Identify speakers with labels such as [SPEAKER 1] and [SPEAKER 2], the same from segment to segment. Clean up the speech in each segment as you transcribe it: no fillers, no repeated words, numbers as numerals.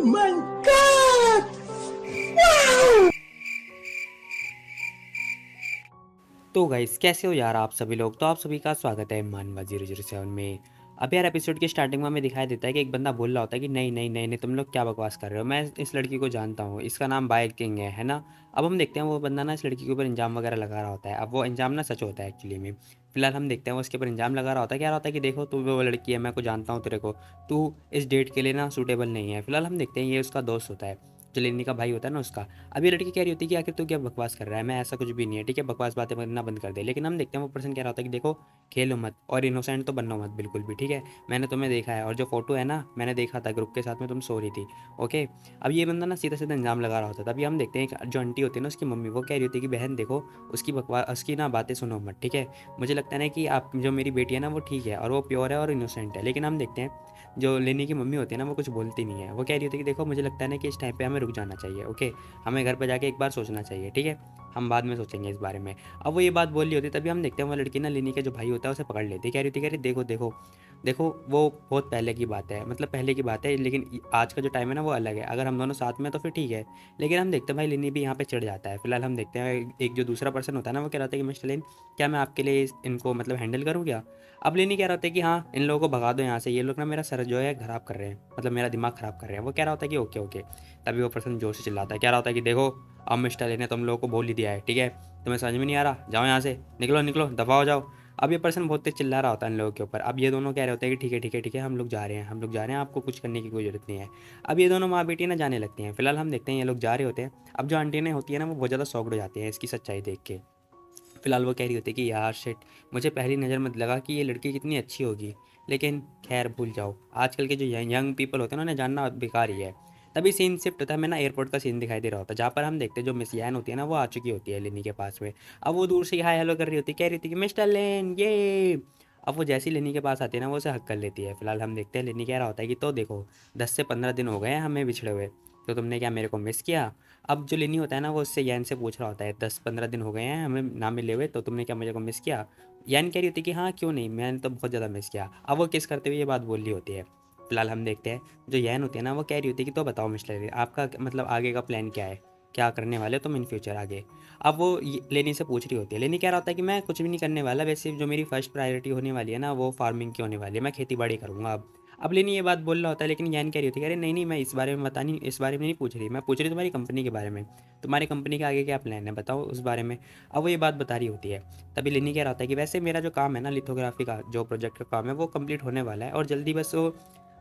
[SPEAKER 1] my god! Wow!
[SPEAKER 2] तो guys कैसे हो यार आप सभी लोग। तो आप सभी का स्वागत है मानवा 007 में। अब यार एपिसोड की स्टार्टिंग में हमें दिखाई देता है कि एक बंदा बोल रहा होता है कि नहीं नहीं नहीं नहीं तुम लोग क्या बकवास कर रहे हो, मैं इस लड़की को जानता हूँ, इसका नाम बाय किंग है ना। अब हम देखते हैं वो बंदा ना इस लड़की के ऊपर इंजाम वगैरह लगा रहा होता है। अब वो इंजाम ना सच होता है एक्चुअली में। फिलहाल हम देखते हैं वो उसके ऊपर इंजाम लगा रहा होता है। क्या होता है कि देखो तू वो लड़की है, मैं को जानता हूँ तेरे को, तू इस डेट के लिए ना सूटेबल नहीं है। फिलहाल हम देखते हैं ये उसका दोस्त होता है, जो लेनी का भाई होता है ना उसका। अब ये लड़की कह रही होती है कि आखिर तू क्या बकवास कर रहा है, मैं ऐसा कुछ भी नहीं है, ठीक है बकवास बातें करना बंद कर दे। लेकिन हम देखते हैं वो पर्सन कह रहा होता है कि देखो खेलो मत और इनोसेंट तो बनना मत बिल्कुल भी, ठीक है। मैंने तुम्हें देखा है और जो फोटो है ना मैंने देखा था ग्रुप के साथ में, तुम सो रही थी। ओके। अब ये बंदा ना सीधा सीधा इंजाम लगा रहा होता था। तभी हम देखते हैं कि जो आंटी होती है ना उसकी मम्मी, वो कह रही होती है कि बहन देखो उसकी बकवास उसकी ना बातें सुनो मत, ठीक है। मुझे लगता है ना कि आप जो मेरी बेटी है ना वो ठीक है और वो प्योर है और इनोसेंट है। लेकिन हम देखते हैं जो लेनी की मम्मी होती है ना वो कुछ बोलती नहीं है। वो कह रही होती है कि देखो मुझे लगता है ना कि इस टाइम पे हमें रुक जाना चाहिए, ओके। हमें घर पे जाके एक बार सोचना चाहिए, ठीक है। हम बाद में सोचेंगे इस बारे में। अब वो ये बात बोल रही होती है तभी हम देखते हैं वो लड़की ना लेनी का जो भाई होता है उसे पकड़ लेती है। कह रही देखो देखो देखो वो बहुत पहले की बात है, मतलब पहले की बात है, लेकिन आज का जो टाइम है ना वो अलग है। अगर हम दोनों साथ में तो फिर ठीक है। लेकिन हम देखते हैं भाई लिनी भी यहाँ पे चढ़ जाता है। फिलहाल हम देखते हैं एक जो दूसरा पर्सन होता है ना वो कह रहा था कि मिस्टर लिन क्या मैं आपके लिए इनको मतलब हैंडल करूँ क्या। अब लेनी कह रहा होता है कि हाँ इन लोगों को भगा दो यहाँ से, ये लोग ना मेरा सर जो है ख़राब कर रहे हैं, मतलब मेरा दिमाग ख़राब कर रहे हैं। वो कह रहा होता है कि ओके ओके। तभी वो पर्सन जोर से चिल्लाता है, कह रहा होता है कि देखो अब मिस्टर लेने तुम लोगों को बोल ही दिया है, ठीक है। तुम्हें समझ में नहीं आ रहा, जाओ यहाँ से, निकलो निकलो दफा हो जाओ। अब ये पर्सन बहुत तेज चिल्ला रहा होता है इन लोगों के ऊपर। अब ये दोनों कह रहे होते हैं कि ठीक है ठीक है ठीक है हम लोग जा रहे हैं, हम लोग जा रहे हैं, आपको कुछ करने की कोई जरूरत नहीं है। अब ये दोनों माँ बेटी ना जाने लगती हैं। फिलहाल हम देखते हैं ये लोग जा रहे होते हैं। अब जो आंटी ने होती है ना वो बहुत ज़्यादा शॉक्ड हो जाती है इसकी सच्चाई देख के। फिलहाल वो कह रही होती है कि यार शिट, मुझे पहली नज़र में लगा कि ये लड़की कितनी अच्छी होगी, लेकिन खैर भूल जाओ, आजकल के जो यंग पीपल होते हैं ना उन्हें जानना बेकार ही है। तभी सीन शिफ्ट होता है, हमें ना एयरपोर्ट का सीन दिखाई दे रहा होता है, जहाँ पर हम देखते हैं जो मिस यैन होती है ना वो आ चुकी होती है लेनी के पास में। अब वो दूर से हाय हेलो कर रही होती है, कह रही थी कि मिस्टर लेन ये। अब वो जैसी लेनी के पास आती है ना वो उसे हक कर लेती है। फिलहाल हम देखते हैं लेनी कह रहा होता है कि तो देखो 10 से 15 दिन हो गए हैं हमें बिछड़े हुए, तो तुमने क्या मेरे को मिस किया। अब जो लेनी होता है ना वो उससे यैन से पूछ रहा होता है 10-15 दिन हो गए हैं हमें ना मिले हुए, तो तुमने क्या मुझे को मिस किया। यैन कह रही होती है कि हाँ क्यों नहीं, मैंने तो बहुत ज़्यादा मिस किया। अब वो किस करते हुए ये बात बोल रही होती है। फिलहाल हम देखते हैं जो यैन होती है ना वो कह रही होती है कि तो बताओ मिस्टर लेनी, आपका मतलब आगे का प्लान क्या है, क्या करने वाले हो तुम इन फ्यूचर आगे। अब वो लेनी से पूछ रही होती है। लेनी कह रहा होता है कि मैं कुछ भी नहीं करने वाला, वैसे जो मेरी फर्स्ट प्रायोरिटी होने वाली है ना वो फार्मिंग की होने वाली है, मैं खेती बाड़ी करूँगा अब लेनी ये बात बोल रहा होता है। लेकिन यैन कह रही होती है अरे नहीं नहीं मैं इस बारे में बता नहीं, इस बारे में नहीं पूछ रही, मैं पूछ रही तुम्हारी कंपनी के बारे में, तुम्हारी कंपनी का आगे क्या प्लान है बताओ उस बारे में। अब वो ये बात बता रही होती है। तभी लेनी कह रहा होता है कि वैसे मेरा जो काम है ना लिथोग्राफी का जो प्रोजेक्ट का काम है वो कंप्लीट होने वाला है और जल्दी बस वो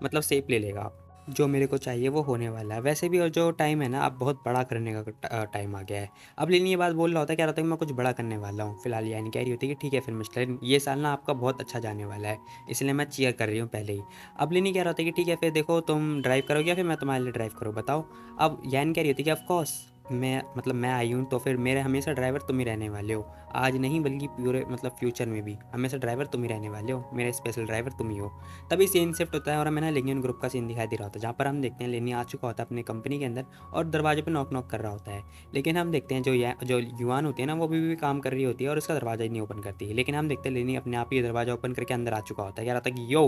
[SPEAKER 2] मतलब सेप ले लेगा, जो मेरे को चाहिए वो होने वाला है वैसे भी। और जो टाइम है ना अब बहुत बड़ा करने का टाइम आ गया है। अब लेनी ये बात बोल रहा होता है, कह रहा होता है कि मैं कुछ बड़ा करने वाला हूँ। फिलहाल यानी कह रही होती है कि ठीक है फिर मिस्टर ये साल ना आपका बहुत अच्छा जाने वाला है, इसलिए मैं चीयर कर रही हूँ पहले ही। अब लेनी कह रहा होता है कि ठीक है फिर देखो तुम ड्राइव करोगे या फिर मैं तुम्हारे लिए ड्राइव करूँ बताओ। अब यान कह रही होती है कि ऑफकोर्स मैं मतलब मैं आई हूँ तो फिर मेरे हमेशा ड्राइवर तुम ही रहने वाले हो, आज नहीं बल्कि पूरे मतलब फ्यूचर में भी हमेशा ड्राइवर तुम ही रहने वाले हो, मेरे स्पेशल ड्राइवर तुम ही हो। तभी सीन शिफ्ट होता है और हमें ना लेनियन ग्रुप का सीन दिखाई दे रहा होता है, जहाँ पर हम देखते हैं लेनी आ चुका होता है अपनी कंपनी के अंदर और दरवाजे पर नॉक नॉक कर रहा होता है। लेकिन हम देखते हैं जो युवान होती है ना वो भी काम कर रही होती है और उसका दरवाज़ा ही नहीं ओपन करती है। लेकिन हम देखते हैं लेनी अपने आप ही दरवाज़ा ओपन करके अंदर आ चुका होता है। कह रहा था कि यो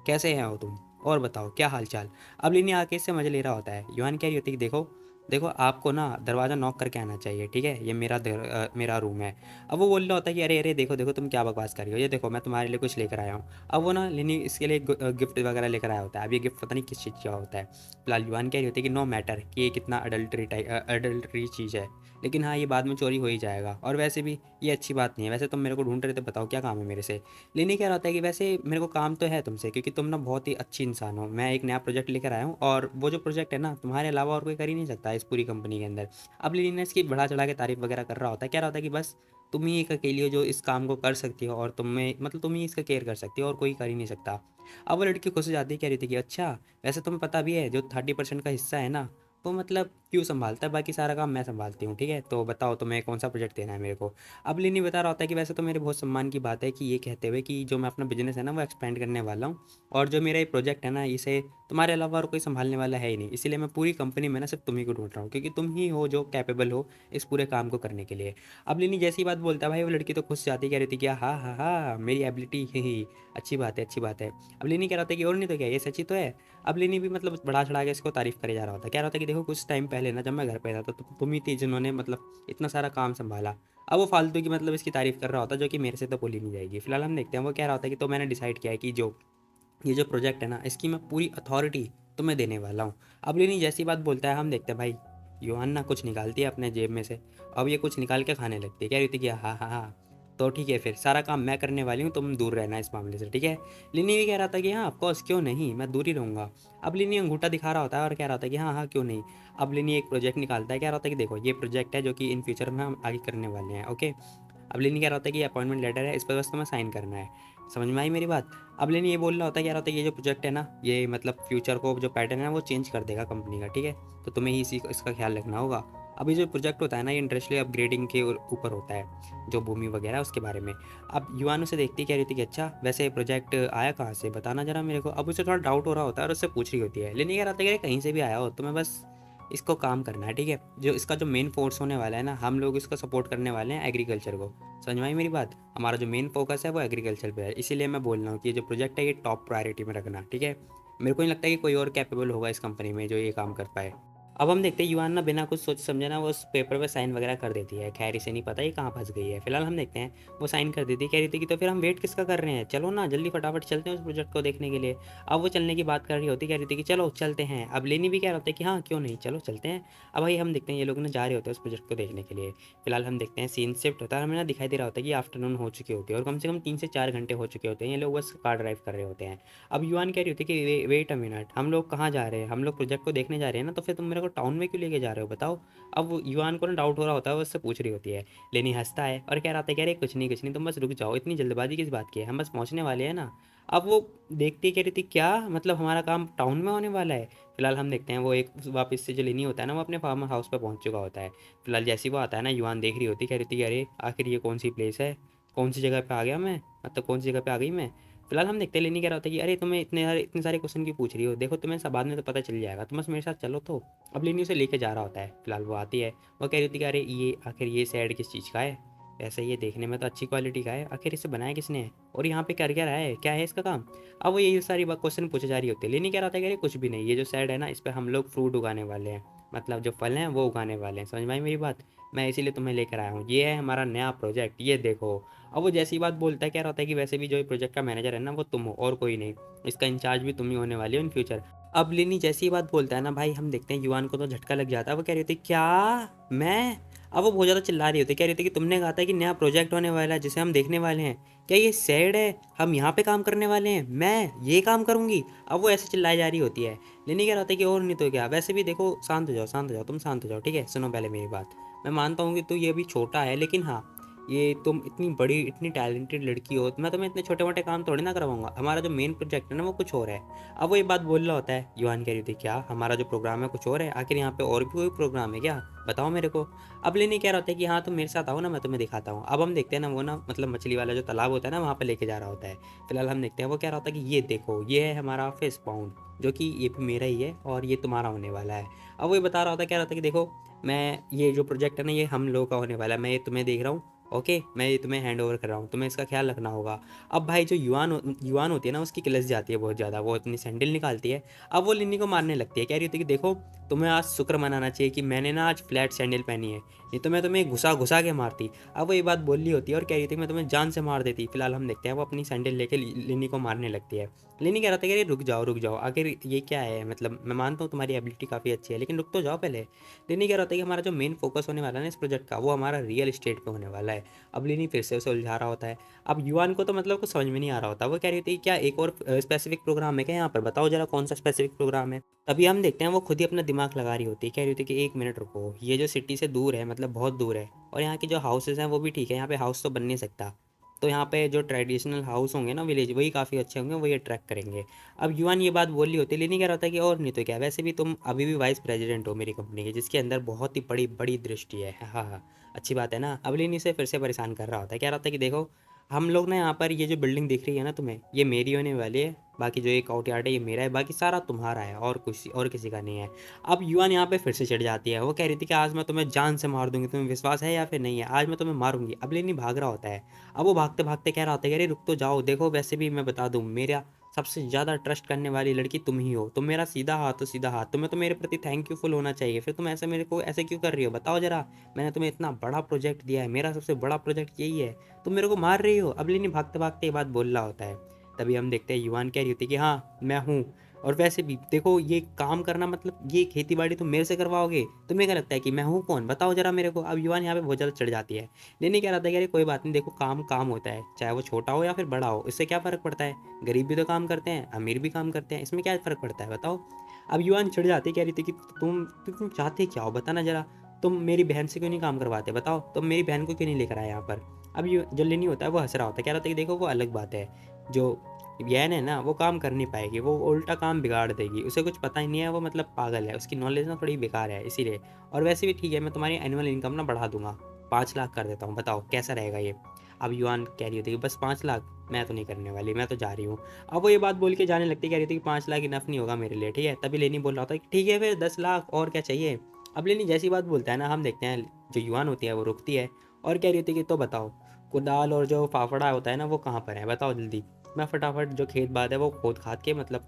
[SPEAKER 2] कैसे हैं हो तुम और बताओ क्या हाल चाल। अब लेनी आके इससे मजा ले रहा होता है। युवान कह रही होती है कि देखो देखो आपको ना दरवाज़ा नॉक करके आना चाहिए, ठीक है, ये मेरा रूम है। अब वो बोल रहा होता है कि अरे अरे देखो देखो तुम क्या बकवास कर रही हो, ये देखो मैं तुम्हारे लिए कुछ लेकर आया हूँ। अब वो ना लेनी इसके लिए गिफ्ट वगैरह लेकर आया होता है। अब ये गिफ्ट पता नहीं किस चीज़ का होता है। फिलहाल युवान कह रही होती है कि नो मैटर कि ये कितना अडल्ट्री चीज़ है, लेकिन हाँ ये बाद में चोरी हो ही जाएगा और वैसे भी ये अच्छी बात नहीं है। वैसे तुम मेरे को ढूंढ रहे थे, बताओ क्या काम है मेरे से। लेनी कह रहा होता है कि वैसे मेरे को काम तो है तुमसे, क्योंकि तुम ना बहुत ही अच्छी इंसान हो, मैं एक नया प्रोजेक्ट लेकर आया हूँ और वो जो प्रोजेक्ट है ना तुम्हारे अलावा और कोई कर ही नहीं सकता इस पूरी कंपनी के अंदर। अब लेनी ने इसकी बढ़ा चढ़ा के तारीफ वगैरह कर रहा होता है, कह रहा होता है कि बस तुम ही एक अकेली हो जो इस काम को कर सकती हो और तुम्हें मतलब तुम ही इसका केयर कर सकती हो और कोई कर ही नहीं सकता। अब वो लड़की खुश हो जाती है, कह रही थी कि अच्छा वैसे तुम्हें पता भी है जो 30% का हिस्सा है ना वो मतलब क्यों संभालता है, बाकी सारा काम मैं संभालती हूँ, ठीक है, तो बताओ तुम्हें कौन सा प्रोजेक्ट देना है मेरे को। अब लिनी बता रहा होता है कि वैसे तो मेरे बहुत सम्मान की बात है कि ये कहते हुए कि जो मैं अपना बिजनेस है ना वो एक्सपेंड करने वाला हूँ, और जो मेरा ये प्रोजेक्ट है ना इसे तुम्हारे अलावा और कोई संभालने वाला है ही नहीं, इसीलिए मैं पूरी कंपनी में ना सिर्फ तुम ही को ढूंढ रहा हूँ, क्योंकि तुम ही हो जो कैपेबल हो इस पूरे काम को करने के लिए। अब लिनी जैसी बात बोलता है भाई वो लड़की तो खुश जाती, कह रही थी कि हाँ हाँ हाँ मेरी एबिलिटी ही अच्छी बात है, अच्छी बात है। अब लिनी कह रहा था कि और नहीं तो क्या, ये सच्ची तो है। अब लिनी भी मतलब बढ़ा चढ़ा के इसको तारीफ करे जा रहा होता, कह रहा होता कि देखो कुछ टाइम पहले ना जब मैं घर पे था तो तुम ही थी जिन्होंने मतलब इतना सारा काम संभाला। अब वो फालतू की मतलब इसकी तारीफ कर रहा होता जो कि मेरे से तो बोली नहीं जाएगी। फिलहाल हम देखते हैं वो कह रहा होता है कि तो मैंने डिसाइड किया है कि जो ये जो प्रोजेक्ट है ना इसकी मैं पूरी अथॉरिटी तुम्हें देने वाला हूँ। अब लेनी जैसी बात बोलता है हम देखते हैं भाई योहाना कुछ निकालती है अपने जेब में से, अब ये कुछ निकाल के खाने लगती है, कह रही थी कि हाँ हाँ हाँ तो ठीक है फिर सारा काम मैं करने वाली हूँ, तुम दूर रहना इस मामले से, ठीक है। लिनी भी कह रहा था कि हाँ ऑफकोर्स क्यों नहीं, मैं दूर ही रहूँगा। अब लिनी अंगूठा दिखा रहा होता है और कह रहा था कि हाँ हाँ क्यों नहीं। अब लिनी एक प्रोजेक्ट निकालता है, कह रहा था कि देखो ये प्रोजेक्ट है जो कि इन फ्यूचर में हम आगे करने वाले हैं, ओके। अब लेनी कह रहा होता है कि अपॉइंटमेंट लेटर है इस पर बस तुम्हें साइन करना है, समझ में आई मेरी बात। अब लेनी ये बोल रहा होता है, कह रहा होता है ये जो प्रोजेक्ट है ना ये मतलब फ्यूचर को जो पैटर्न है वो चेंज कर देगा कंपनी का, ठीक है, तो तुम्हें ही इसी इसका ख्याल रखना होगा। अब ये जो प्रोजेक्ट होता है ना ये इंडस्ट्रियल अपग्रेडिंग के ऊपर होता है, जो भूमि वगैरह उसके बारे में। अब युवान उसे देखती कह रही थी कि अच्छा वैसे प्रोजेक्ट आया कहाँ से, बताना जरा मेरे को। अब उसे थोड़ा डाउट हो रहा होता है और उससे पूछ रही होती है, लेनी कह रहा था कि कहीं से भी आया हो तुम्हें बस इसको काम करना है, ठीक है। जो इसका जो मेन फोर्स होने वाला है ना हम लोग इसको सपोर्ट करने वाले हैं एग्रीकल्चर को, समझ में आई मेरी बात। हमारा जो मेन फोकस है वो एग्रीकल्चर पे है, इसीलिए मैं बोल रहा हूँ कि ये जो प्रोजेक्ट है ये टॉप प्रायोरिटी में रखना, ठीक है। मेरे को नहीं लगता कि कोई और कैपेबल होगा इस कंपनी में जो ये काम कर पाए। अब हम देखते हैं युवान ना बिना कुछ सोच समझे ना वो उस पेपर पे साइन वगैरह कर देती है, खैर इसे नहीं पता ये कहाँ फंस गई है। फिलहाल हम देखते हैं वो साइन कर देती है, कह रही थी कि तो फिर हम वेट किसका कर रहे हैं, चलो ना जल्दी फटाफट चलते हैं उस प्रोजेक्ट को देखने के लिए। अब वो चलने की बात कर रही होती, कह रही थी कि चलो चलते हैं। अब लेनी भी कह रहा होता है कि हाँ क्यों नहीं चलो चलते हैं। अब भाई हम देखते हैं ये लोग ना जा रहे होते हैं उस प्रोजेक्ट को देखने के लिए। फिलहाल हम देखते हैं सीन शिफ्ट होता है, हमें ना दिखाई दे रहा होता है कि आफ्टरनून हो चुकी होती है और कम से कम 3 से 4 घंटे हो चुके होते हैं, ये लोग बस कार ड्राइव कर रहे होते हैं। अब युवान कह रही होती है कि वेट अ मिनट, हम लोग कहाँ जा रहे हैं, हम लोग प्रोजेक्ट को देखने जा रहे हैं ना, तो फिर तुम मेरे को टाउन में क्यों लेके जा रहे हो बताओ। अब वो युवान को ना डाउट हो रहा होता है, वो उससे पूछ रही होती है। लेनी हंसता है और कह रहा था कह रहे कुछ नहीं तुम बस रुक जाओ, इतनी जल्दबाजी किस बात की है, हम बस पहुंचने वाले हैं ना। अब वो देखती कह रही थी क्या मतलब हमारा काम टाउन में होने वाला है। फिलहाल हम देखते हैं वो एक वापस से जो लेनी होता है ना वो अपने फार्म हाउस पर पहुंच चुका होता है। फिलहाल जैसे ही वो आता है ना युवान देख रही होती, कह रही थी अरे आखिर ये कौन सी प्लेस है, कौन सी जगह पे आ गया मैं, मतलब कौन सी जगह पे आ गई मैं। फिलहाल हम देखते हैं लेनी कह रहा होता है कि अरे तुम्हें इतने सारे क्वेश्चन की पूछ रही हो, देखो तुम्हें सब बाद में तो पता चल जाएगा, तुम बस मेरे साथ चलो तो। अब लेनी उसे लेके जा रहा होता है। फिलहाल वो आती है, वो कह रही थी कि अरे ये आखिर ये सैड किस चीज़ का है, ऐसे ये देखने में तो अच्छी क्वालिटी का है, आखिर इसे बनाया किसने है और यहाँ पे कर क्या रहा है, क्या है इसका काम। अब वो यही सारी क्वेश्चन पूछे जा रही होती है। लेनी कह रहा था कि अरे कुछ भी नहीं, ये जो सैड है ना इस पर हम लोग फ्रूट उगाने वाले हैं, मतलब जो फल हैं वो उगाने वाले हैं, समझ में आई मेरी बात। मैं इसीलिए तुम्हें लेकर आया हूँ, ये है हमारा नया प्रोजेक्ट, ये देखो। अब वो जैसी बात बोलता है, कह रहा होता है कि वैसे भी जो प्रोजेक्ट का मैनेजर है ना वो तुम हो और कोई नहीं, इसका इंचार्ज भी तुम ही होने वाली हो इन फ्यूचर। अब लिनी जैसी बात बोलता है ना भाई हम देखते हैं युवान को तो झटका लग जाता है, वो कह रही थी क्या मैं। अब वो बहुत ज़्यादा चिल्ला रही होती, कह रही थी कि तुमने कहा था कि नया प्रोजेक्ट होने वाला है जिसे हम देखने वाले हैं, क्या ये सैड है, हम यहाँ पे काम करने वाले हैं, मैं ये काम करूँगी। अब वो ऐसे चिल्लाई जा रही होती है। लेनी कह रहा था कि और नहीं तो क्या, वैसे भी देखो शांत हो जाओ शांत हो जाओ, तुम शांत हो जाओ, ठीक है। सुनो पहले मेरी बात, मैं मानता हूँ कि तू ये अभी छोटा है लेकिन हाँ ये तुम इतनी बड़ी इतनी टैलेंटेड लड़की हो, मैं तुम्हें इतने छोटे मोटे काम थोड़ी ना करवाऊंगा, हमारा जो मेन प्रोजेक्ट है ना वो कुछ और है। अब वो ये बात बोल रहा होता है, युवान कह रही थी क्या हमारा जो प्रोग्राम है कुछ और है, आखिर यहाँ पे और भी कोई प्रोग्राम है क्या, बताओ मेरे को। अब लेनी कह रहा होता है कि हाँ तुम मेरे साथ आओ ना मैं तुम्हें दिखाता हूँ। अब हम देखते हैं ना वो ना मतलब मछली वाला जो तालाब होता है ना वहाँ पे लेके जा रहा होता है। फिलहाल हम देखते हैं वो कह रहा होता है कि ये देखो ये है हमारा फिश पाउंड, जो कि ये भी मेरा ही है और ये तुम्हारा होने वाला है। अब वो ये बता रहा होता है, कह रहा था कि देखो मैं ये जो प्रोजेक्ट है ना ये हम लोगों का होने वाला है, मैं ये तुम्हें देख रहा हूँ, ओके, मैं ये तुम्हें हैंड ओवर कर रहा हूँ, तुम्हें इसका ख्याल रखना होगा। अब भाई जो युवान होती है ना उसकी किलस जाती है बहुत ज़्यादा, वो अपनी सैंडल निकालती है। अब वो लिनी को मारने लगती है, कह रही होती है कि देखो तुम्हें आज शुक्र मनाना चाहिए कि मैंने ना आज फ्लैट सैंडल पहनी है, नहीं तो मैं तुम्हें घुसा घुसा के मारती। अब वो ये बात बोल रही होती है और कह रही थी मैं तुम्हें जान से मार देती। फिलहाल हम देखते हैं वो अपनी सैंडल लेके लिनी को मारने लगती है। लिनी कह रहा था कि अरे रुक जाओ आखिर ये क्या है, मतलब मैं मानता हूँ तुम्हारी एबिलिटी काफ़ी अच्छी है लेकिन रुक तो जाओ पहले। लिनी कह रहा था कि हमारा जो मेन फोकस होने वाला है ना इस प्रोजेक्ट का वो हमारा रियल एस्टेट पे होने वाला है। अब लिनी फिर से उसे उलझा रहा होता है। अब युवान को तो मतलब कुछ समझ में नहीं आ रहा होता, वो कह रही थी क्या एक और स्पेसिफिक प्रोग्राम है क्या यहाँ पर, बताओ जरा कौन सा स्पेसिफिक प्रोग्राम है। तभी हम देखते हैं वो खुद ही अपना दिमाग लगा रही होती है, कह रही होती है कि 1 मिनट रुको, ये जो सिटी से दूर है मतलब बहुत दूर है और यहाँ की जो हाउसेज हैं वो भी ठीक है, यहाँ पे हाउस तो बन नहीं सकता, तो यहाँ पे जो ट्रेडिशनल हाउस होंगे ना विलेज, वही काफ़ी अच्छे होंगे, वही अट्रैक्ट करेंगे। अब युवान ये बात बोल रही होती है, लेनी कह रहा होता है कि और नहीं तो क्या, वैसे भी तुम अभी भी वाइस प्रेसिडेंट हो मेरी कंपनी के, जिसके अंदर बहुत ही बड़ी बड़ी दृष्टि है। हाँ हाँ, अच्छी बात है ना। अब लेनी से फिर से परेशान कर रहा होता है, कह रहा होता है कि देखो हम लोग ना यहाँ पर, ये जो बिल्डिंग दिख रही है ना तुम्हें, ये मेरी होने वाली है। बाकी जो एक आउटयार्ड है ये मेरा है, बाकी सारा तुम्हारा है, और कुछ और किसी का नहीं है। अब युवान यहाँ पे फिर से चिढ़ जाती है, वो कह रही थी कि आज मैं तुम्हें जान से मार दूंगी, तुम्हें विश्वास है या फिर नहीं है, आज मैं तुम्हें मारूंगी। अब लेनी भाग रहा होता है। अब वो भागते भागते कह रहा होता है कि अरे रुक तो जाओ, देखो वैसे भी मैं बता दूं, मेरा सबसे ज़्यादा ट्रस्ट करने वाली लड़की तुम ही हो, तुम मेरा सीधा हाथ हो, सीधा हाथ। तुम्हें तो मेरे प्रति थैंकफुल होना चाहिए, फिर तुम ऐसे मेरे को ऐसे क्यों कर रही हो, बताओ जरा। मैंने तुम्हें इतना बड़ा प्रोजेक्ट दिया है, मेरा सबसे बड़ा प्रोजेक्ट यही है, तुम मेरे को मार रही हो। अब लेनी भागते भागते ये बात बोल रहा होता है। तभी हम देखते हैं युवान कह रही होती है कि हाँ मैं हूँ, और वैसे भी देखो ये काम करना मतलब ये खेती बाड़ी तुम मेरे से करवाओगे, तुम्हें क्या लगता है कि मैं हूँ कौन, बताओ जरा मेरे को। अब युवान यहाँ पे बहुत ज़्यादा चढ़ जाती है। लेनी कह रहा था कि अरे कोई बात नहीं, देखो काम काम होता है, चाहे वो छोटा हो या फिर बड़ा हो, इससे क्या फ़र्क पड़ता है। गरीब भी तो काम करते हैं, अमीर भी काम करते हैं, इसमें क्या फ़र्क पड़ता है बताओ। अब युवान चिढ़ जाती, कह रही थी कि तुम चाहते क्या हो, बताना जरा। तुम मेरी बहन से क्यों नहीं काम करवाते, बताओ तुम मेरी बहन को क्यों नहीं लेकर आए यहाँ पर। अब ये जो लेनी होता है वो हंस रहा होता है, कह रहा था कि देखो वो अलग बात है, जो यैन है ना वो काम कर नहीं पाएगी, वो उल्टा काम बिगाड़ देगी, उसे कुछ पता ही नहीं है, वो मतलब पागल है, उसकी नॉलेज ना थोड़ी बेकार है इसीलिए। और वैसे भी ठीक है, मैं तुम्हारी एनुअल इनकम ना बढ़ा दूंगा, 5 लाख कर देता हूँ, बताओ कैसा रहेगा ये। अब युवान कह रही होती है कि बस 5 लाख, मैं तो नहीं करने वाली, मैं तो जा रही हूँ। अब वो ये बात बोल के जाने लगती, कह रही थी कि 5 लाख इनफ नहीं होगा मेरे लिए, ठीक है। तभी लेनी बोल रहा था कि ठीक है फिर 10 लाख, और क्या चाहिए। अब लेनी जैसी बात बोलता है ना, हम देखते हैं जो युवान होती है वो रुकती है, और कह रही होती है कि तो बताओ, कुदाल और जो फाफड़ा होता है ना वो कहाँ पर है, बताओ जल्दी। मैं फटाफट जो खेत बात है वो खोद खाद के मतलब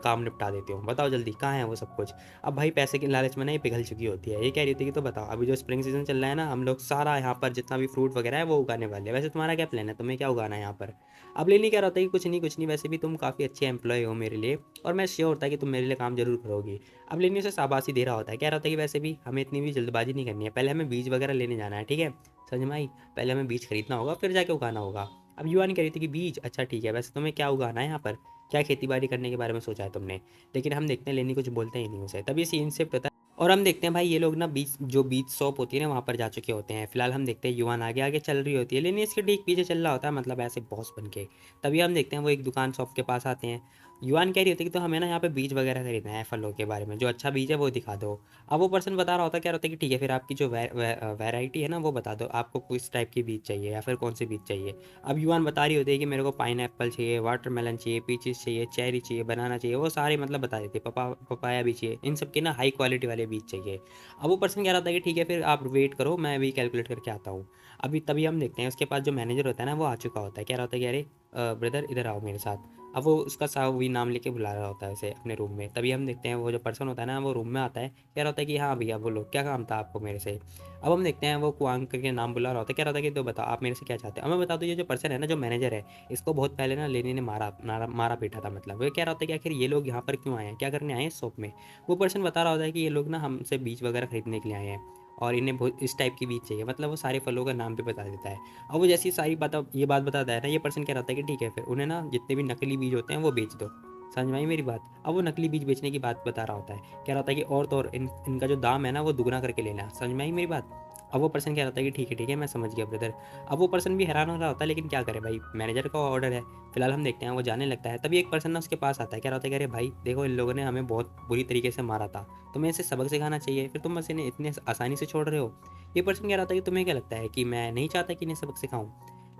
[SPEAKER 2] काम निपटा देती हूँ, बताओ जल्दी कहाँ है वो सब कुछ। अब भाई पैसे की लालच में ना ये पिघल चुकी होती है, ये कह रही थी कि तो बताओ, अभी जो स्प्रिंग सीजन चल रहा है ना, हम लोग सारा यहाँ पर जितना भी फ्रूट वगैरह है वो उगाने वाले हैं। वैसे तुम्हारा क्या प्लान है, तुम्हें क्या उगाना है यहाँ पर। अब लेनी कह रहा होता है कि कुछ नहीं कुछ नहीं, वैसे भी तुम काफ़ी अच्छे एम्प्लॉय हो मेरे लिए, और मैं श्योर होता है कि तुम मेरे लिए काम जरूर करोगी। अब लेनी उसे शाबाशी दे रहा होता है, कह रहा होता है कि वैसे भी हमें इतनी भी जल्दबाजी नहीं करनी है, पहले हमें बीज वगैरह लेने जाना है, ठीक है। समझ में आई, पहले हमें बीज खरीदना होगा फिर जाके उगाना होगा। अब युवा ने कह रही थी कि बीज, अच्छा ठीक है, वैसे तुम्हें क्या उगाना है यहाँ पर, क्या खेती बाड़ी करने के बारे में सोचा है तुमने। लेकिन हम देखते हैं लेनी कुछ बोलते ही नहीं उसे। तभी सीन शिफ्ट होता है और हम देखते हैं भाई ये लोग ना बीच जो बीच शॉप होती है ना वहाँ पर जा चुके होते हैं। फिलहाल हम देखते हैं युवान आगे आगे चल रही होती है, लेनी इसके ठीक पीछे चल रहा होता है, मतलब ऐसे बॉस बन के। तभी हम देखते हैं वो एक दुकान शॉप के पास आते हैं। युवान कह रही होती है कि तो हमें ना यहाँ पे बीज वगैरह खरीदना है फलों के बारे में, जो अच्छा बीज है वो दिखा दो। अब वो पर्सन बता रहा होता है, कह रहा होता है कि ठीक है फिर आपकी जो वैरायटी है ना वो बता दो, आपको किस टाइप की बीज चाहिए या फिर कौन से बीज चाहिए। अब युवान बता रही होती है कि मेरे को पाइनएप्पल चाहिए, वाटरमेलन चाहिए, पीचेस चाहिए, चेरी चाहिए, बनाना चाहिए, वो सारे मतलब बता देते, पपाया भी चाहिए, इन सब के ना हाई क्वालिटी वाले बीज चाहिए। अब वो पर्सन कह रहा था कि ठीक है फिर आप वेट करो, मैं अभी कैलकुलेट करके आता हूँ। अभी तभी हम देखते हैं उसके पास जो मैनेजर होता है ना वो आ चुका होता है, कह रहा होता है कि अरे ब्रदर इधर आओ मेरे साथ। अब वो उसका भी नाम लेके बुला रहा होता है उसे अपने रूम में। तभी हम देखते हैं वो जो पर्सन होता है ना वो रूम में आता है, कह रहा होता है कि हाँ भैया बोलो क्या काम था आपको मेरे से। अब हम देखते हैं वो कुआंग करके नाम बुला रहा होता है, कह रहा होता है कि तो बताओ आप मेरे से क्या चाहते हो। अब मैं बता दूँ ये जो पर्सन है ना जो मैनेजर है, इसको बहुत पहले ना लेनी ने मारा पीटा था, मतलब वो कह रहा होता है कि आखिर ये लोग यहाँ पर क्यों आए हैं, क्या करने आए हैं इस शॉप में। वो पर्सन बता रहा होता है कि ये लोग ना हमसे बीज वगैरह खरीदने के लिए आए हैं, और इन्हें बहुत इस टाइप की बीज चाहिए, मतलब वो सारे फलों का नाम भी बता देता है। अब वो जैसी सारी बात ये बात बताता है ना, ये पर्सन क्या रहता है कि ठीक है फिर उन्हें ना जितने भी नकली बीज होते हैं वो बेच दो। समझ में आई मेरी बात। अब वो नकली बीज बेचने की बात बता रहा होता है, कह रहा होता है कि और तो और इनका जो दाम है ना वो दुगना करके लेना। समझ में आई मेरी बात। अब वो पर्सन कह रहा था कि ठीक है मैं समझ गया ब्रदर। अब वो पर्सन भी हैरान हो रहा होता है, लेकिन क्या करे भाई, मैनेजर का ऑर्डर है। फिलहाल हम देखते हैं वो जाने लगता है। तभी एक पर्सन ना उसके पास आता है, कह रहा होता है कि अरे भाई देखो इन लोगों ने हमें बहुत बुरी तरीके से मारा था, तुम्हें इसे सबक सिखाना चाहिए, फिर तुम बस इन्हें इतने आसानी से छोड़ रहे हो। ये पर्सन कह रहा था कि तुम्हें क्या लगता है कि मैं नहीं चाहता कि इन्हें सबक सिखाऊं,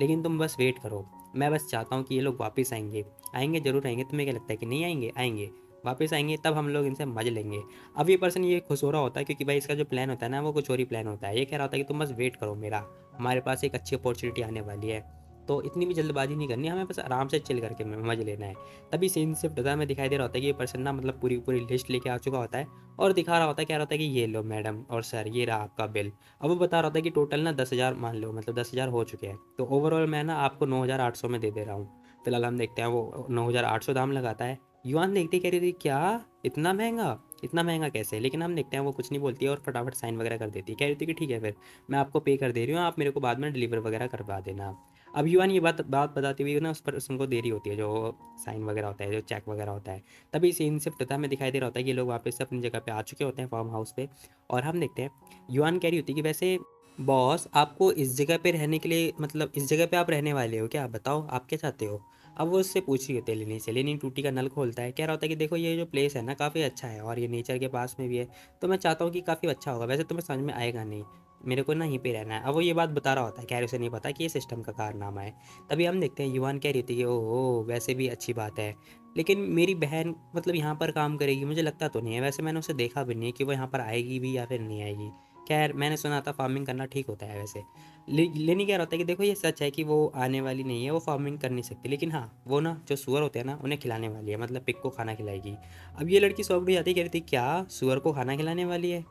[SPEAKER 2] लेकिन तुम बस वेट करो, मैं बस चाहता हूँ कि ये लोग वापस आएंगे, आएंगे जरूर आएंगे। तुम्हें क्या लगता है कि नहीं आएंगे, आएंगे, वापस आएंगे, तब हम लोग इनसे मजे लेंगे। अब ये पर्सन ये खुश हो रहा होता है क्योंकि भाई इसका जो प्लान होता है ना वो कुछ और ही प्लान होता है। ये कह रहा होता है कि तुम बस वेट करो मेरा, हमारे पास एक अच्छी अपॉर्चुनिटी आने वाली है, तो इतनी भी जल्दबाजी नहीं करनी, हमें बस आराम से चिल करके मजे लेना है। तभी सीन शिफ्ट होता है, हमें दिखाई दे रहा होता है कि ये पर्सन ना मतलब पूरी पूरी लिस्ट लेके आ चुका होता है, और दिखा रहा होता है, कह रहा होता है कि ये लो मैडम और सर ये रहा आपका बिल। अब वो बता रहा होता है कि टोटल ना 10,000 मान लो, मतलब 10,000 हो चुके हैं, तो ओवरऑल मैं ना आपको 9,800 में दे दे रहा हूँ। फिलहाल हम देखते हैं वो 9,800 दाम लगाता है। युवान देखते कह रही थी क्या, इतना महंगा, इतना महंगा कैसे। लेकिन हम देखते हैं वो कुछ नहीं बोलती है और फटाफट साइन वगैरह कर देती है, कह रही थी कि ठीक है फिर मैं आपको पे कर दे रही हूँ, आप मेरे को बाद में डिलीवर वगैरह करवा देना। अब युवान ये बात बताती हुई ना उस पर उनको दे रही होती है जो साइन वगैरह होता है, जो चेक वगैरह होता है। तभी सीन शिफ्ट होता है, हमें दिखाई दे रहा होता है कि ये लोग वापस से अपनी जगह पे आ चुके होते हैं फार्म हाउस पे। और हम देखते हैं युवान कह रही होती है कि वैसे बॉस, आपको इस जगह पे रहने के लिए मतलब इस जगह पे आप रहने वाले हो क्या? बताओ, आप क्या चाहते हो? अब वो उससे पूछ रही होती है लेनी से। लेनी टूटी का नल खोलता है, कह रहा होता है कि देखो ये जो प्लेस है ना काफ़ी अच्छा है और ये नेचर के पास में भी है, तो मैं चाहता हूँ कि काफ़ी अच्छा होगा। वैसे तुम्हें समझ में आएगा नहीं, मेरे को ना यहीं पे रहना है। अब वो ये बात बता रहा होता है, खैर उसे नहीं पता कि ये सिस्टम का कारनामा है। तभी हम देखते हैं युवान कह रही थी कि ओहो, वैसे भी अच्छी बात है, लेकिन मेरी बहन मतलब यहाँ पर काम करेगी, मुझे लगता तो नहीं है। वैसे मैंने उसे देखा भी नहीं है कि वो यहाँ पर आएगी भी या फिर नहीं आएगी। खैर मैंने सुना था फार्मिंग करना ठीक होता है वैसे। लेनी क्या होता है कि देखो ये सच है कि वो आने वाली नहीं है, वो फार्मिंग कर नहीं सकती, लेकिन हाँ वो ना जो सुअर होते हैं ना उन्हें खिलाने वाली है, मतलब पिग को खाना खिलाएगी। अब ये लड़की सौंप जाती है, कह रही थी क्या सुअर को खाना खिलाने वाली है?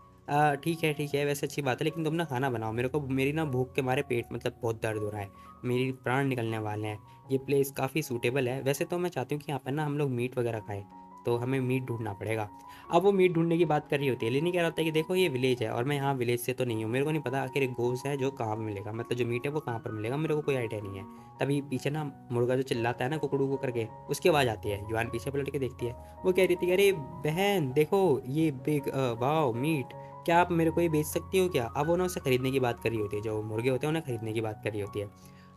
[SPEAKER 2] ठीक है, वैसे अच्छी बात है, लेकिन तुम ना खाना बनाओ, मेरे को मेरी ना भूख के मारे पेट मतलब बहुत दर्द हो रहा है, मेरी प्राण निकलने वाले हैं। ये प्लेस काफ़ी सूटेबल है। वैसे तो मैं चाहती हूँ कि यहाँ पर ना हम लोग मीट वगैरह खाएं, तो हमें मीट ढूंढना पड़ेगा। अब वो मीट ढूंढने की बात कर रही होती है, लेकिन क्या होता है कि देखो ये विलेज है और मैं यहाँ विलेज से तो नहीं हूँ, मेरे को नहीं पता आखिर एक गोश्त है जो कहाँ पर मिलेगा, मतलब जो मीट है वो कहाँ पर मिलेगा, मेरे को कोई आइडिया नहीं है। तभी पीछे ना मुर्गा जो चिल्लाता है ना कुकड़ू को करके, उसकी आवाज़ आती है। युवान पीछे पलट के देखती है, वो कह रही थी अरे बहन देखो ये बिग वाओ मीट, क्या आप मेरे को ये बेच सकती हो क्या? अब वो ना उसे खरीदने की बात कर रही होती है, जो मुर्गे होते हैं उन्हें खरीदने की बात कर रही होती है।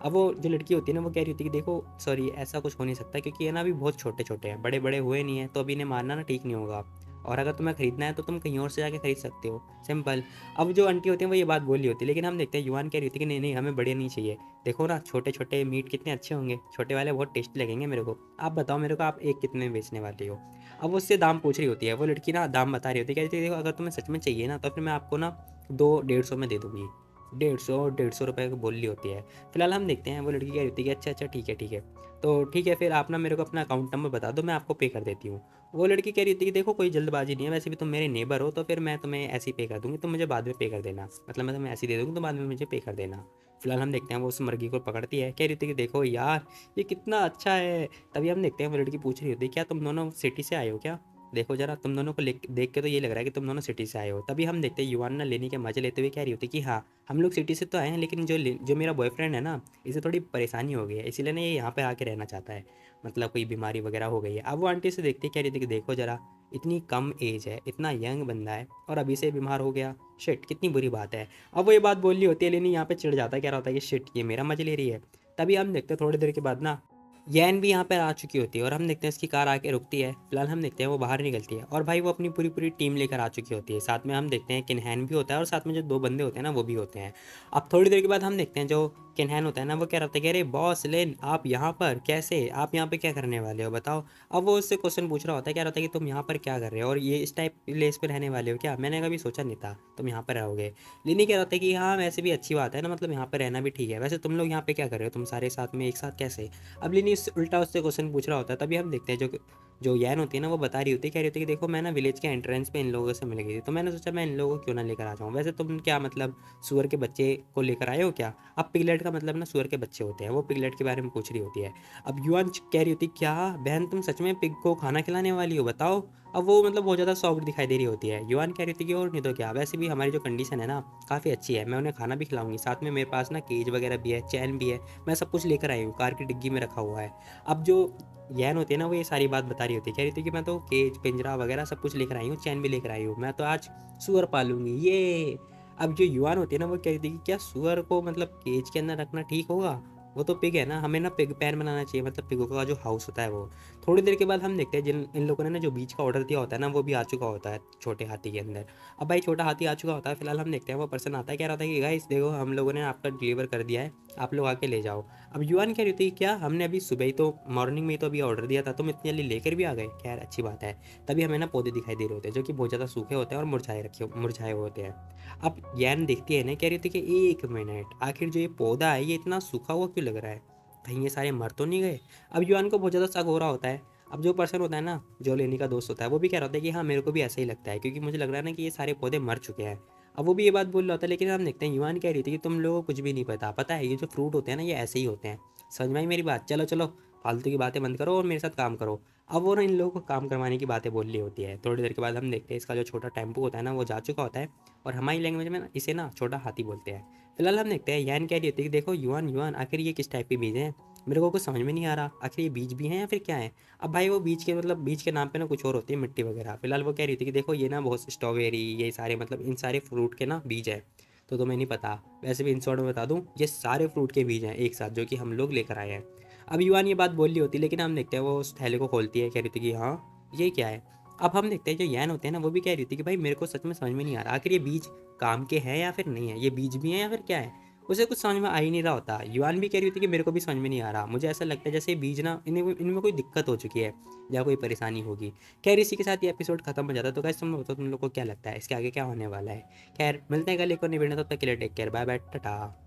[SPEAKER 2] अब वो जो लड़की होती है ना वो कह रही होती है कि देखो सॉरी ऐसा कुछ हो नहीं सकता, क्योंकि ये ना अभी बहुत छोटे छोटे हैं, बड़े बड़े हुए नहीं हैं, तो अभी इन्हें मारना ना ठीक नहीं होगा, और अगर तुम्हें खरीदना है तो तुम कहीं और से जाके खरीद सकते हो, सिंपल। अब जो आंटी होती हैं वो ये बात बोल रही होती है, लेकिन हम देखते हैं युवान कह रही होती है कि नहीं नहीं हमें बड़े नहीं चाहिए, देखो ना छोटे छोटे मीट कितने अच्छे होंगे, छोटे वाले बहुत टेस्टी लगेंगे मेरे को। आप बताओ मेरे को आप एक कितने में बेचने वाली हो? अब वो उससे दाम पूछ रही होती है, वो लड़की ना दाम बता रही होती है, कह रही थी देखो अगर तुम्हें सच में चाहिए ना तो फिर मैं आपको ना दो 150 में दे दूंगी। 150 रुपये को बोल रही होती है। फिलहाल हम देखते हैं, वो लड़की कह रही होती है कि अच्छा अच्छा ठीक है ठीक है, तो ठीक है फिर आप ना मेरे को अपना अकाउंट नंबर बता दो, मैं आपको पे कर देती हूँ। वो लड़की कह रही थी कि देखो कोई जल्दबाजी नहीं है, वैसे भी तुम मेरे नेबर हो, तो फिर मैं तुम्हें ऐसे ही पे कर दूंगी, तुम मुझे बाद में पे कर देना, मतलब मैं तुम्हें ऐसे ही दे दूँगी तो बाद में मुझे पे कर देना। फिलहाल हम देखते हैं वो उस मुर्गी को पकड़ती है, कह रही थी कि देखो यार ये कितना अच्छा है। तभी हम देखते हैं वो लड़की पूछ रही होती है क्या तुम दोनों सिटी से आए हो क्या? देखो जरा तुम दोनों को देख के तो ये लग रहा है कि तुम दोनों सिटी से आए हो। तभी हम देखते हैं युवान ना लेने के मजे लेते हुए कह रही होती है कि हाँ हम लोग सिटी से तो आए हैं, लेकिन जो मेरा बॉयफ्रेंड है ना इसे थोड़ी परेशानी हो गई है, इसीलिए ना ये यहाँ पे आके रहना चाहता है, मतलब कोई बीमारी वगैरह हो गई है। अब वो आंटी से देखती कह रही थी कि देखो जरा इतनी कम एज है, इतना यंग बंदा है और अभी से बीमार हो गया, शिट कितनी बुरी बात है। अब वो ये बात बोल रही होती है, लेकिन यहाँ पे चिढ़ जाता है, कह रहा होता है कि शिट ये मेरा मजे ले रही है। तभी हम देखते हैं थोड़ी देर के बाद ना यैन भी यहाँ पर आ चुकी होती है और हम देखते हैं इसकी कार आके रुकती है। फिलहाल हम देखते हैं वो बाहर निकलती है और भाई वो अपनी पूरी पूरी टीम लेकर आ चुकी होती है, साथ में हम देखते हैं किन्हैन भी होता है और साथ में जो दो बंदे होते हैं ना वो भी होते हैं। अब थोड़ी देर के बाद हम देखते हैं जो किन्हैन होता है ना वो कह रहा था कि अरे बॉस लेन आप यहाँ पर कैसे, आप यहाँ पे क्या करने वाले हो बताओ। अब वो उससे क्वेश्चन पूछ रहा होता है, कह रहा होता है कि तुम यहाँ पर क्या कर रहे हो और ये इस टाइप प्लेस पे रहने वाले हो क्या, मैंने कभी सोचा नहीं था तुम यहाँ पर रहोगे। लिनी कह रहा होता है कि हाँ वैसे भी अच्छी बात है ना, मतलब यहाँ पर रहना भी ठीक है, वैसे तुम लोग यहाँ पे क्या कर रहे हो, तुम सारे साथ में एक साथ कैसे? अब लिनी उल्टा उससे क्वेश्चन पूछ रहा होता है। तभी हम देखते हैं जो जो यैन होती है ना वो बता रही होती है, कह रही होती है कि देखो मैं ना विलेज के एंट्रेंस पे इन लोगों से मिल गई थी, तो मैंने सोचा मैं इन लोगों को क्यों ना लेकर आ जाऊँ। वैसे तुम क्या मतलब सुअर के बच्चे को लेकर आए हो क्या? अब पिगलेट का मतलब ना सुअर के बच्चे होते हैं, वो पिगलेट के बारे में पूछ रही होती है। अब युआन कह रही होती क्या बहन तुम सच में पिग को खाना खिलाने वाली हो बताओ। अब वो मतलब बहुत ज़्यादा सॉफ्ट दिखाई दे रही होती है। युआन कह रही थी कि और नहीं तो क्या, वैसे भी हमारी जो कंडीशन है ना काफ़ी अच्छी है, मैं उन्हें खाना भी खिलाऊंगी, साथ में मेरे पास ना केज वगैरह भी है, चैन भी है, मैं सब कुछ लेकर आई हूँ, कार की डिग्गी में रखा हुआ है। अब जो यैन होती है ना वो ये सारी बात बता रही होती है, कह रही थी कि मैं तो केज पिंजरा वगैरह सब कुछ लेकर आई हूँ, चैन भी लेकर आई हूँ, मैं तो आज सुअर पालूंगी ये। अब जो युवान होती है ना वो कह रही थी कि क्या सुअर को मतलब केज के अंदर रखना ठीक होगा, वो तो पिग है ना, हमें ना पिग पैन बनाना चाहिए, मतलब पिगों का जो हाउस होता है वो। थोड़ी देर के बाद हम देखते हैं जिन इन लोगों ने ना जो बीज का ऑर्डर दिया होता है ना वो भी आ चुका होता है छोटे हाथी के अंदर। अब भाई छोटा हाथी आ चुका होता है। फिलहाल हम देखते हैं वो पर्सन आता है, कह रहा था कि गाइस देखो हम लोगों ने आपका डिलीवर कर दिया है, आप लोग आके ले जाओ। अब युवान कह रही थी क्या हमने अभी सुबह ही तो मॉर्निंग में ही तो अभी ऑर्डर दिया था, तुम इतनी जल्दी लेकर भी आ गए, खैर अच्छी बात है। तभी हमें ना पौधे दिखाई दे रहे होते हैं जो कि बहुत ज़्यादा सूखे होते हैं और मुरझाए हुए होते हैं। अब यैन देखती है ना, कह रही थी कि एक मिनट आखिर जो ये पौधा है ये इतना सूखा हुआ क्यों लग रहा है, कहीं ये सारे मर तो नहीं गए? अब युवान को बहुत ज़्यादा शक हो रहा होता है। अब जो पर्सन होता है ना जो लेनी का दोस्त होता है वो भी कह रहा होता है कि हाँ मेरे को भी ऐसा ही लगता है, क्योंकि मुझे लग रहा है ना कि ये सारे पौधे मर चुके हैं। अब वो भी ये बात बोल रहा होता है, लेकिन हम देखते हैं युवान कह रही थी कि तुम लोगों को कुछ भी नहीं पता, पता है ये जो फ्रूट होते हैं ना ये ऐसे ही होते हैं। समझ में आई मेरी बात? चलो चलो फालतू की बातें बंद करो और मेरे साथ काम करो। अब वो ना इन लोगों को काम करवाने की बातें बोल रही होती है। थोड़ी देर के बाद हम देखते हैं इसका जो छोटा टेम्पो होता है ना वो जा चुका होता है, और हमारी लैंग्वेज में ना इसे ना छोटा हाथी बोलते हैं। फिलहाल हम देखते हैं यैन कह रही होती है कि देखो युवान युवान आखिर ये किस टाइप के बीज हैं, मेरे को कुछ समझ में नहीं आ रहा, आखिर ये बीज भी हैं या फिर क्या है? अब भाई वो बीज के मतलब बीज के नाम पे ना कुछ और होती है मिट्टी वगैरह। फिलहाल वो कह रही थी कि देखो ये ना बहुत स्ट्रॉबेरी ये सारे मतलब इन सारे फ्रूट के ना बीज है, तो तुम्हें नहीं पता। वैसे भी इन शॉर्ट में बता दूँ, ये सारे फ्रूट के बीज हैं एक साथ, जो कि हम लोग लेकर आए हैं। अब युवान ये बात बोल रही होती, लेकिन हम देखते हैं वो उस थैले को खोलती है, कह रही थी कि हाँ ये क्या है। अब हम देखते हैं जो यैन होते हैं ना, वो भी कह रही थी कि भाई मेरे को सच में समझ में नहीं आ रहा, आखिर ये बीज काम के हैं या फिर नहीं है, ये बीज भी हैं या फिर क्या है। उसे कुछ समझ में आ ही नहीं रहा होता। युवान भी कह रही होती कि मेरे को भी समझ में नहीं आ रहा, मुझे ऐसा लगता है जैसे ये बीज ना इनमें कोई दिक्कत हो चुकी है या कोई परेशानी होगी। खैर इसी के साथ ये एपिसोड खत्म हो जाता है। तो गाइस तुम बताओ, तुम लोग को क्या लगता है इसके आगे क्या होने वाला है। खैर मिलते हैं कल एक और नई वीडियो में, तब तक के लिए take care, bye bye, tata.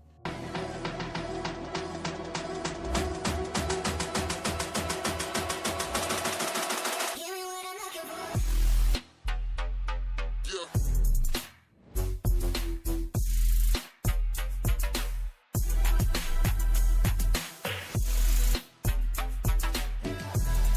[SPEAKER 1] Yeah.